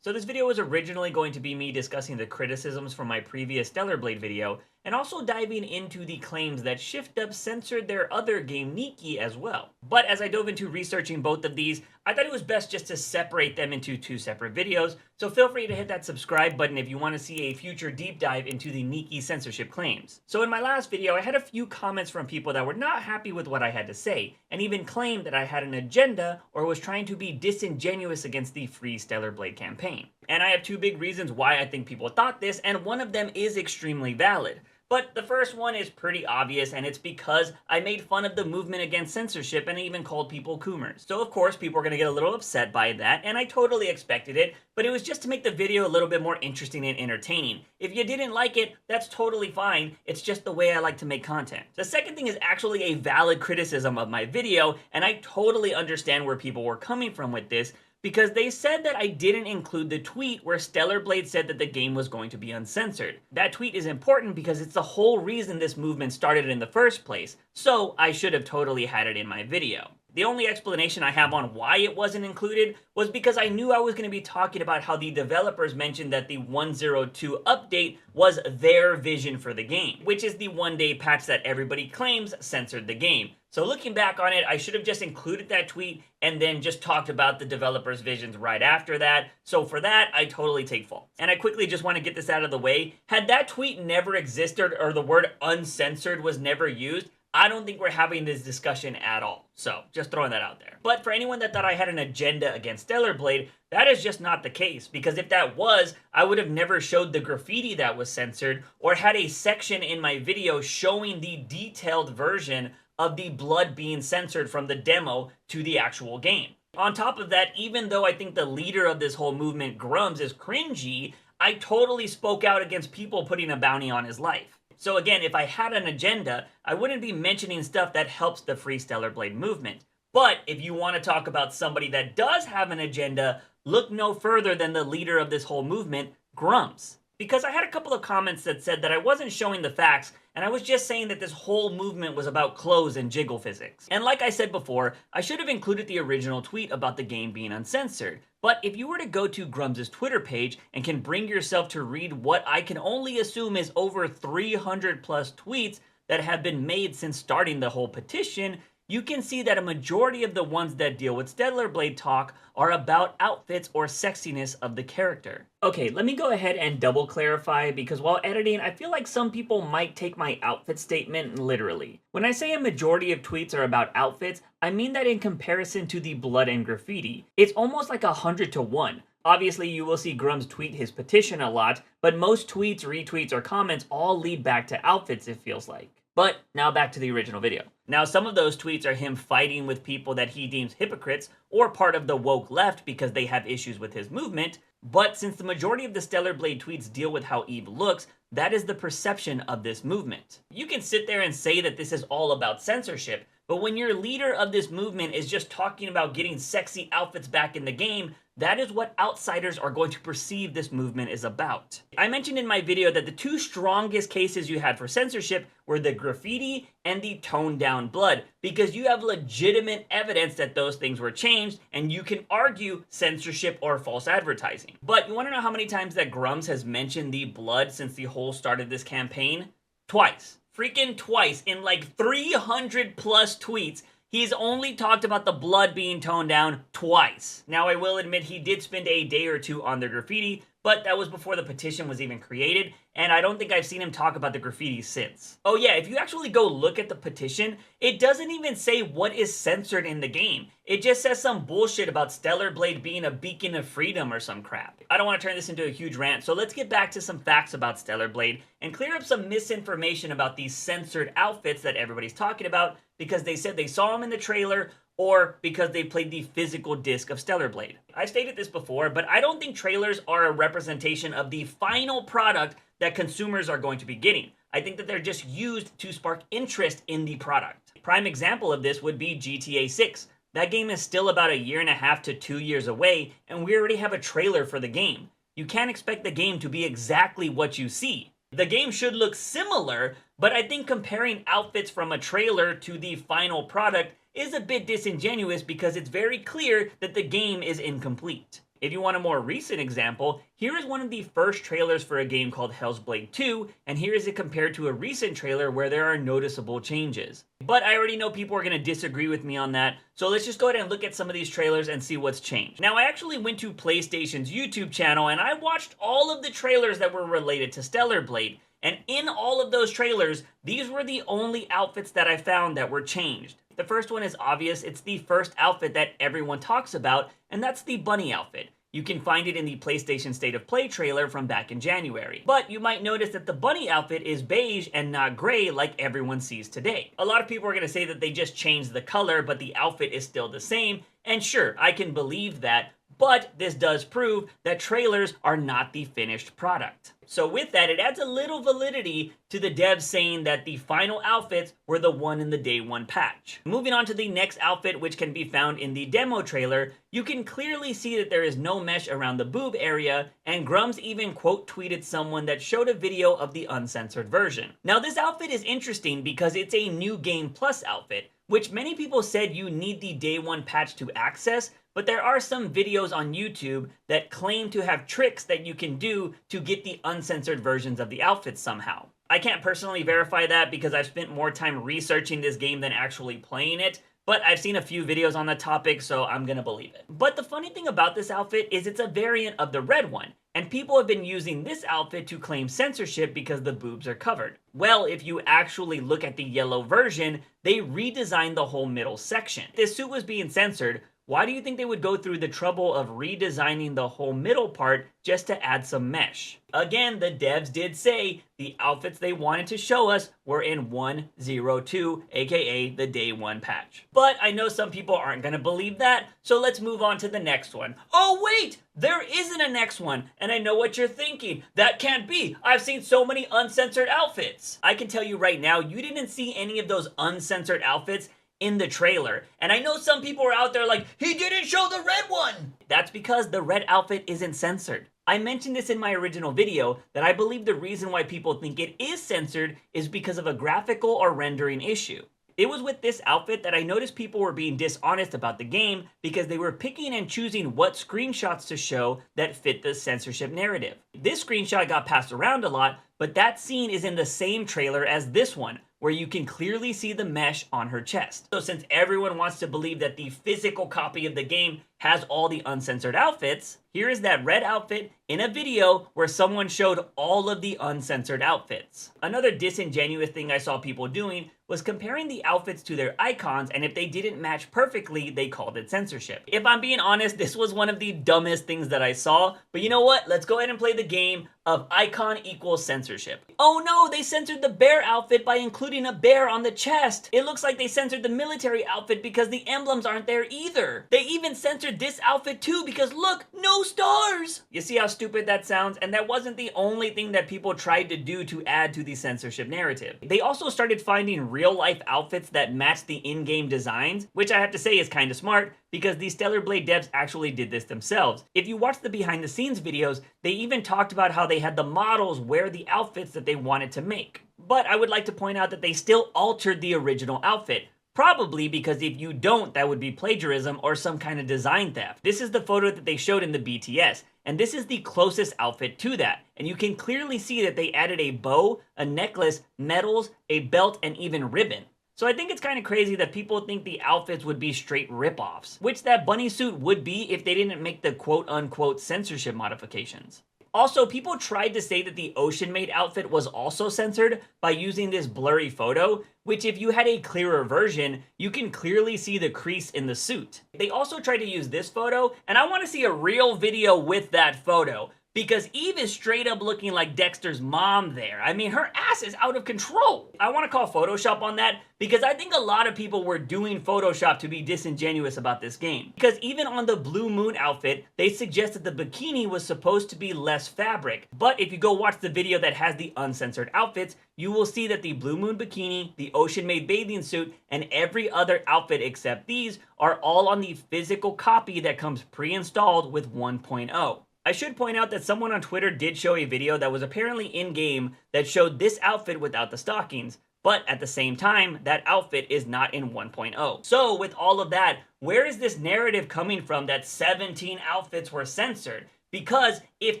So this video was originally going to be me discussing the criticisms from my previous Stellar Blade video, and also diving into the claims that Shift Up censored their other game Nikki as well. But as I dove into researching both of these, I thought it was best just to separate them into two separate videos, so feel free to hit that subscribe button if you want to see a future deep dive into the Nikki censorship claims. So in my last video, I had a few comments from people that were not happy with what I had to say, and even claimed that I had an agenda or was trying to be disingenuous against the Free Stellar Blade campaign. And I have two big reasons why I think people thought this, and one of them is extremely valid. But the first one is pretty obvious, and it's because I made fun of the movement against censorship and even called people coomers. So of course people are going to get a little upset by that, and I totally expected it, but it was just to make the video a little bit more interesting and entertaining. If you didn't like it, that's totally fine. It's just the way I like to make content. The second thing is actually a valid criticism of my video, and I totally understand where people were coming from with this, because they said that I didn't include the tweet where Stellar Blade said that the game was going to be uncensored. That tweet is important because it's the whole reason this movement started in the first place, so I should have totally had it in my video. The only explanation I have on why it wasn't included was because I knew I was going to be talking about how the developers mentioned that the 102 update was their vision for the game, which is the one-day patch that everybody claims censored the game. So looking back on it, I should have just included that tweet and then just talked about the developers' visions right after that. So for that, I totally take fault. And I quickly just want to get this out of the way. Had that tweet never existed or the word uncensored was never used, I don't think we're having this discussion at all. So, just throwing that out there. But for anyone that thought I had an agenda against Stellar Blade, that is just not the case, because if that was, I would have never showed the graffiti that was censored, or had a section in my video showing the detailed version of the blood being censored from the demo to the actual game. On top of that, even though I think the leader of this whole movement, Grums, is cringy, I totally spoke out against people putting a bounty on his life. So again, if I had an agenda, I wouldn't be mentioning stuff that helps the Free Stellar Blade movement. But if you want to talk about somebody that does have an agenda, look no further than the leader of this whole movement, Grums. Because I had a couple of comments that said that I wasn't showing the facts, and I was just saying that this whole movement was about clothes and jiggle physics. And like I said before, I should have included the original tweet about the game being uncensored. But if you were to go to Grums' Twitter page and can bring yourself to read what I can only assume is over 300 plus tweets that have been made since starting the whole petition, you can see that a majority of the ones that deal with Stellar Blade talk are about outfits or sexiness of the character. Okay, let me go ahead and double clarify, because while editing, I feel like some people might take my outfit statement literally. When I say a majority of tweets are about outfits, I mean that in comparison to the blood and graffiti. It's almost like 100 to 1. Obviously, you will see Grums tweet his petition a lot, but most tweets, retweets, or comments all lead back to outfits, it feels like. But now back to the original video. Now, some of those tweets are him fighting with people that he deems hypocrites or part of the woke left because they have issues with his movement. But since the majority of the Stellar Blade tweets deal with how Eve looks, that is the perception of this movement. You can sit there and say that this is all about censorship, but when your leader of this movement is just talking about getting sexy outfits back in the game, that is what outsiders are going to perceive this movement is about. I mentioned in my video that the two strongest cases you had for censorship were the graffiti and the toned down blood, because you have legitimate evidence that those things were changed, and you can argue censorship or false advertising. But you want to know how many times that Grums has mentioned the blood since the whole start of this campaign? Twice. Freaking twice. In like 300 plus tweets, he's only talked about the blood being toned down twice. Now, I will admit he did spend a day or two on the graffiti, but that was before the petition was even created, and I don't think I've seen him talk about the graffiti since. Oh yeah, if you actually go look at the petition, it doesn't even say what is censored in the game. It just says some bullshit about Stellar Blade being a beacon of freedom or some crap. I don't want to turn this into a huge rant, so let's get back to some facts about Stellar Blade and clear up some misinformation about these censored outfits that everybody's talking about because they said they saw them in the trailer, or because they played the physical disc of Stellar Blade. I've stated this before, but I don't think trailers are a representation of the final product that consumers are going to be getting. I think that they're just used to spark interest in the product. Prime example of this would be GTA 6. That game is still about 1.5 to 2 years away, and we already have a trailer for the game. You can't expect the game to be exactly what you see. The game should look similar, but I think comparing outfits from a trailer to the final product is a bit disingenuous because it's very clear that the game is incomplete. If you want a more recent example, here is one of the first trailers for a game called Hell's Blade 2, and here is it compared to a recent trailer where there are noticeable changes. But I already know people are going to disagree with me on that, so let's just go ahead and look at some of these trailers and see what's changed. Now, I actually went to PlayStation's YouTube channel and I watched all of the trailers that were related to Stellar Blade, and in all of those trailers, these were the only outfits that I found that were changed. The first one is obvious. It's the first outfit that everyone talks about, and that's the bunny outfit. You can find it in the PlayStation State of Play trailer from back in January. But you might notice that the bunny outfit is beige and not gray like everyone sees today. A lot of people are going to say that they just changed the color, but the outfit is still the same. And sure, I can believe that, but this does prove that trailers are not the finished product. So with that, it adds a little validity to the devs saying that the final outfits were the one in the day one patch. Moving on to the next outfit, which can be found in the demo trailer, you can clearly see that there is no mesh around the boob area, and Grums even quote tweeted someone that showed a video of the uncensored version. Now this outfit is interesting because it's a new game plus outfit, which many people said you need the day one patch to access, but there are some videos on YouTube that claim to have tricks that you can do to get the uncensored versions of the outfits somehow. I can't personally verify that because I've spent more time researching this game than actually playing it, but I've seen a few videos on the topic, so I'm gonna believe it. But the funny thing about this outfit is it's a variant of the red one, and people have been using this outfit to claim censorship because the boobs are covered. Well, if you actually look at the yellow version, they redesigned the whole middle section. If this suit was being censored, why do you think they would go through the trouble of redesigning the whole middle part just to add some mesh? Again, the devs did say the outfits they wanted to show us were in 1.02, aka the day one patch. But I know some people aren't gonna believe that, so let's move on to the next one. Oh wait, there isn't a next one, and I know what you're thinking. That can't be. I've seen so many uncensored outfits. I can tell you right now, you didn't see any of those uncensored outfits in the trailer. And I know some people are out there like, he didn't show the red one! That's because the red outfit isn't censored. I mentioned this in my original video that I believe the reason why people think it is censored is because of a graphical or rendering issue. It was with this outfit that I noticed people were being dishonest about the game because they were picking and choosing what screenshots to show that fit the censorship narrative. This screenshot got passed around a lot, but that scene is in the same trailer as this one, where you can clearly see the mesh on her chest. So since everyone wants to believe that the physical copy of the game has all the uncensored outfits, here is that red outfit in a video where someone showed all of the uncensored outfits. Another disingenuous thing I saw people doing was comparing the outfits to their icons, and if they didn't match perfectly, they called it censorship. If I'm being honest, this was one of the dumbest things that I saw, but you know what? Let's go ahead and play the game of icon equals censorship. Oh no, they censored the bear outfit by including a bear on the chest. It looks like they censored the military outfit because the emblems aren't there either. They even censored this outfit too because look, no stars! You see how stupid that sounds? And that wasn't the only thing that people tried to do to add to the censorship narrative. They also started finding real life outfits that match the in-game designs, which I have to say is kind of smart because the Stellar Blade devs actually did this themselves. If you watch the behind the scenes videos, they even talked about how they had the models wear the outfits that they wanted to make. But I would like to point out that they still altered the original outfit. Probably because if you don't, that would be plagiarism or some kind of design theft. This is the photo that they showed in the BTS, and this is the closest outfit to that. And you can clearly see that they added a bow, a necklace, medals, a belt, and even ribbon. So I think it's kind of crazy that people think the outfits would be straight rip-offs, which that bunny suit would be if they didn't make the quote-unquote censorship modifications. Also, people tried to say that the Ocean Maid outfit was also censored by using this blurry photo, which if you had a clearer version, you can clearly see the crease in the suit. They also tried to use this photo, and I want to see a real video with that photo, because Eve is straight up looking like Dexter's mom there. I mean, her ass is out of control. I want to call Photoshop on that because I think a lot of people were doing Photoshop to be disingenuous about this game. Because even on the Blue Moon outfit, they suggested the bikini was supposed to be less fabric. But if you go watch the video that has the uncensored outfits, you will see that the Blue Moon bikini, the Ocean Maid bathing suit, and every other outfit except these are all on the physical copy that comes pre-installed with 1.0. I should point out that someone on Twitter did show a video that was apparently in-game that showed this outfit without the stockings, But at the same time, that outfit is not in 1.0. So with all of that, where is this narrative coming from that 17 outfits were censored? Because if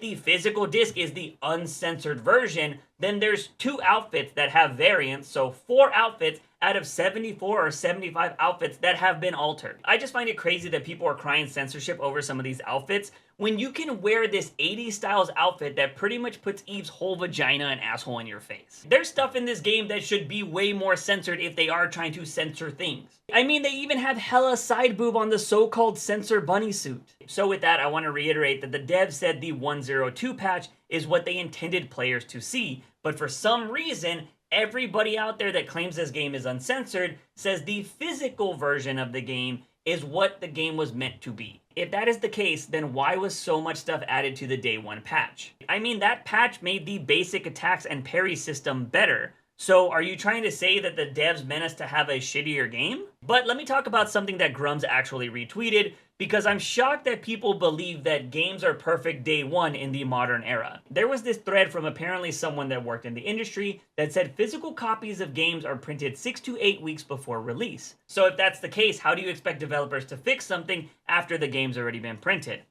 the physical disc is the uncensored version, then there's 2 outfits that have variants, so 4 outfits out of 74 or 75 outfits that have been altered. I just find it crazy that people are crying censorship over some of these outfits when you can wear this 80s styles outfit that pretty much puts Eve's whole vagina and asshole in your face. There's stuff in this game that should be way more censored if they are trying to censor things. I mean, they even have hella side boob on the so-called censor bunny suit. So with that, I want to reiterate that the devs said the 102 patch is what they intended players to see, but for some reason, everybody out there that claims this game is uncensored says the physical version of the game is what the game was meant to be. If that is the case, then why was so much stuff added to the day 1 patch? I mean, that patch made the basic attacks and parry system better. So are you trying to say that the devs meant us to have a shittier game? But let me talk about something that Grums actually retweeted, because I'm shocked that people believe that games are perfect day 1 in the modern era. There was this thread from apparently someone that worked in the industry that said physical copies of games are printed 6 to 8 weeks before release. So if that's the case, how do you expect developers to fix something after the game's already been printed?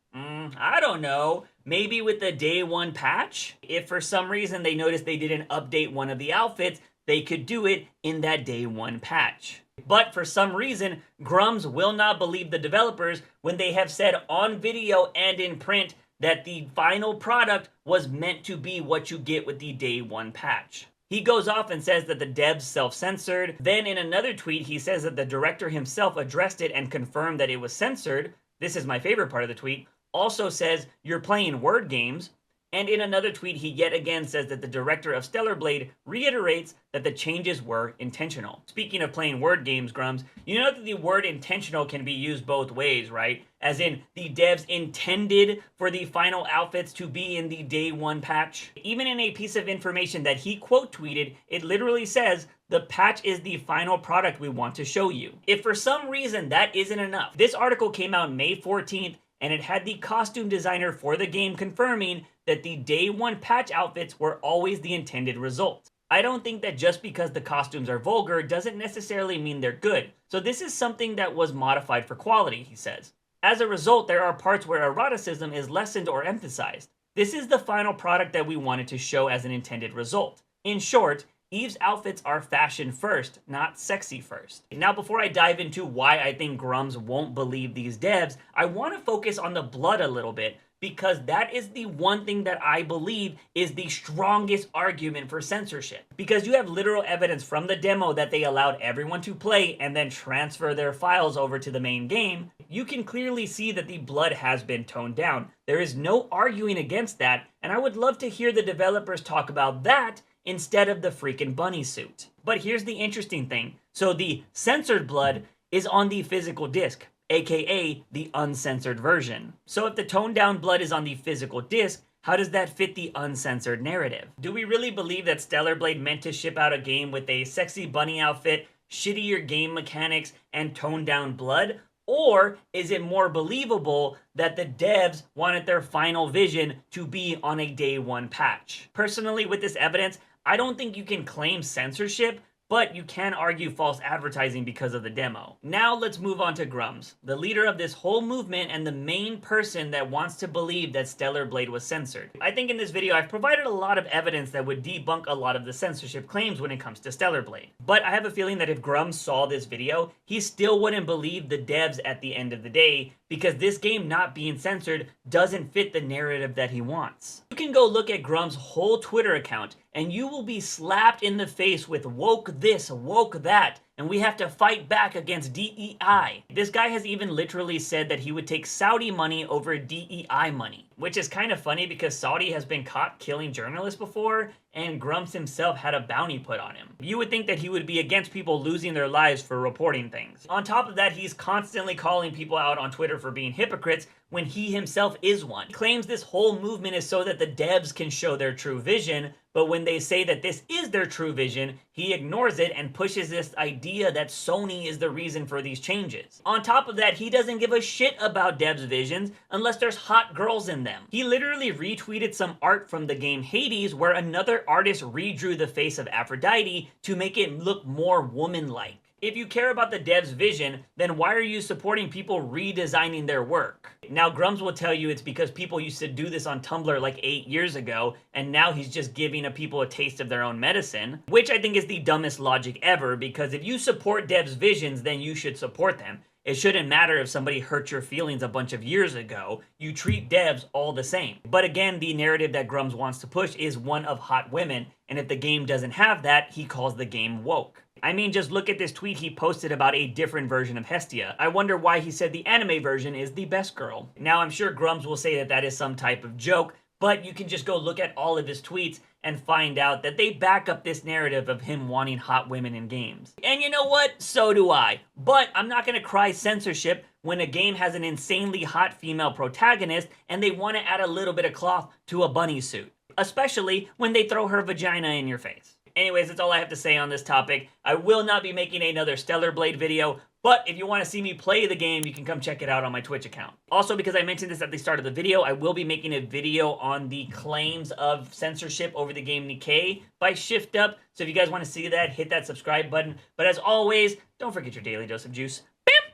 I don't know. Maybe with the day 1 patch? If for some reason they noticed they didn't update one of the outfits, they could do it in that day 1 patch. But for some reason, Grums will not believe the developers when they have said on video and in print that the final product was meant to be what you get with the day 1 patch. He goes off and says that the devs self-censored. Then in another tweet, he says that the director himself addressed it and confirmed that it was censored. This is my favorite part of the tweet. Also says, you're playing word games. And in another tweet, he yet again says that the director of Stellar Blade reiterates that the changes were intentional. Speaking of playing word games, Grums, you know that the word intentional can be used both ways, right? As in, the devs intended for the final outfits to be in the day 1 patch. Even in a piece of information that he quote tweeted, it literally says, the patch is the final product we want to show you. If for some reason that isn't enough, this article came out May 14th, and it had the costume designer for the game confirming that the day 1 patch outfits were always the intended result. I don't think that just because the costumes are vulgar doesn't necessarily mean they're good. So this is something that was modified for quality, he says. As a result, there are parts where eroticism is lessened or emphasized. This is the final product that we wanted to show as an intended result. In short, Eve's outfits are fashion first, not sexy first. Now, before I dive into why I think Grums won't believe these devs, I want to focus on the blood a little bit, because that is the one thing that I believe is the strongest argument for censorship. Because you have literal evidence from the demo that they allowed everyone to play and then transfer their files over to the main game. You can clearly see that the blood has been toned down. There is no arguing against that, and I would love to hear the developers talk about that instead of the freaking bunny suit. But here's the interesting thing. So the censored blood is on the physical disc, aka the uncensored version. So if the toned down blood is on the physical disc, how does that fit the uncensored narrative? Do we really believe that Stellar Blade meant to ship out a game with a sexy bunny outfit, shittier game mechanics, and toned down blood? Or is it more believable that the devs wanted their final vision to be on a day 1 patch? Personally, with this evidence, I don't think you can claim censorship, but you can argue false advertising because of the demo. Now let's move on to Grums, the leader of this whole movement and the main person that wants to believe that Stellar Blade was censored. I think in this video I've provided a lot of evidence that would debunk a lot of the censorship claims when it comes to Stellar Blade. But I have a feeling that if Grums saw this video, he still wouldn't believe the devs at the end of the day, because this game not being censored doesn't fit the narrative that he wants. You can go look at Grums' whole Twitter account and you will be slapped in the face with woke this, woke that, and we have to fight back against DEI. This guy has even literally said that he would take Saudi money over DEI money, which is kind of funny because Saudi has been caught killing journalists before, and Grums himself had a bounty put on him. You would think that he would be against people losing their lives for reporting things. On top of that, he's constantly calling people out on Twitter for being hypocrites when he himself is one. He claims this whole movement is so that the devs can show their true vision, But when they say that this is their true vision, he ignores it and pushes this idea that Sony is the reason for these changes. On top of that, he doesn't give a shit about devs' visions unless there's hot girls in them. He literally retweeted some art from the game Hades where another artist redrew the face of Aphrodite to make it look more woman-like. If you care about the dev's vision, then why are you supporting people redesigning their work? Now, Grumps will tell you it's because people used to do this on Tumblr like 8 years ago, and now he's just giving people a taste of their own medicine, which I think is the dumbest logic ever, because if you support devs' visions, then you should support them. It shouldn't matter if somebody hurt your feelings a bunch of years ago. You treat devs all the same. But again, the narrative that Grumps wants to push is one of hot women, and if the game doesn't have that, he calls the game woke. I mean, just look at this tweet he posted about a different version of Hestia. I wonder why he said the anime version is the best girl. Now, I'm sure Grumps will say that that is some type of joke, but you can just go look at all of his tweets and find out that they back up this narrative of him wanting hot women in games. And you know what? So do I. But I'm not gonna cry censorship when a game has an insanely hot female protagonist and they want to add a little bit of cloth to a bunny suit. Especially when they throw her vagina in your face. Anyways, that's all I have to say on this topic. I will not be making another Stellar Blade video, but if you want to see me play the game, you can come check it out on my Twitch account. Also, because I mentioned this at the start of the video, I will be making a video on the claims of censorship over the game Nikkei by Shift Up. So if you guys want to see that, hit that subscribe button. But as always, don't forget your daily dose of juice.